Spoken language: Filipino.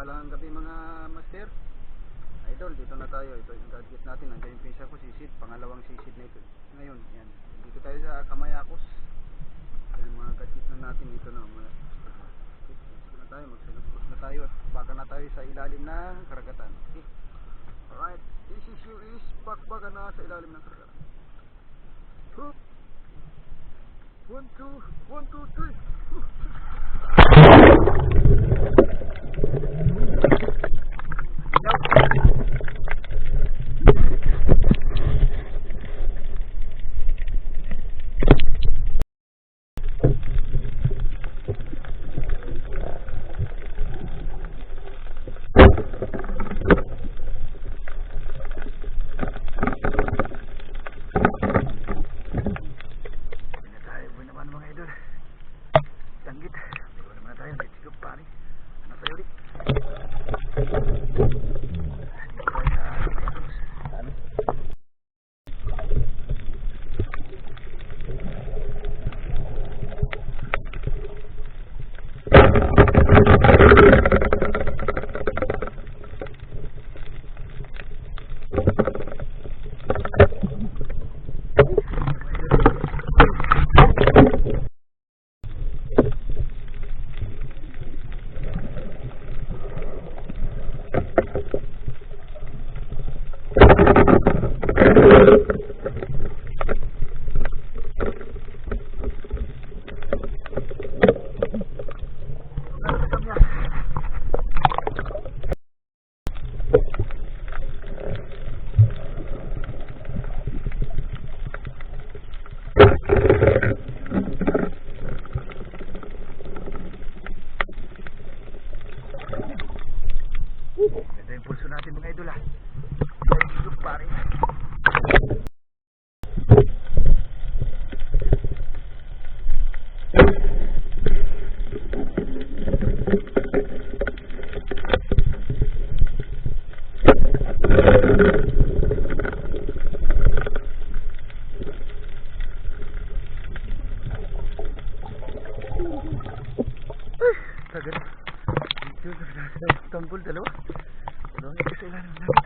Mapagpalang gabi mga master. Idol, dito na tayo. Ito yung gadget natin. Nandiyan yung pinsa ko, sisid. Pangalawang sisid na ito. Ngayon, yan. Dito tayo sa Kamayakos. Yan mga gadget na natin. Dito na. Dito na tayo. Magsalubos na tayo. At baka na tayo sa ilalim ng karagatan. Okay. Alright. This is you is bakbaga na sa ilalim ng karagatan. Hoop. 1, 2, 1, 2, 3. Tanggit. Dito naman tayo. Let's go, pari. Ano tayo ulit? Dito tayo sa Kamayakos. Ano? Ganda yung pulso natin mga idol, let's go, pare. Tagal. Dito sa Istanbul, dalawa. Dalawa ito sa ilalim natin.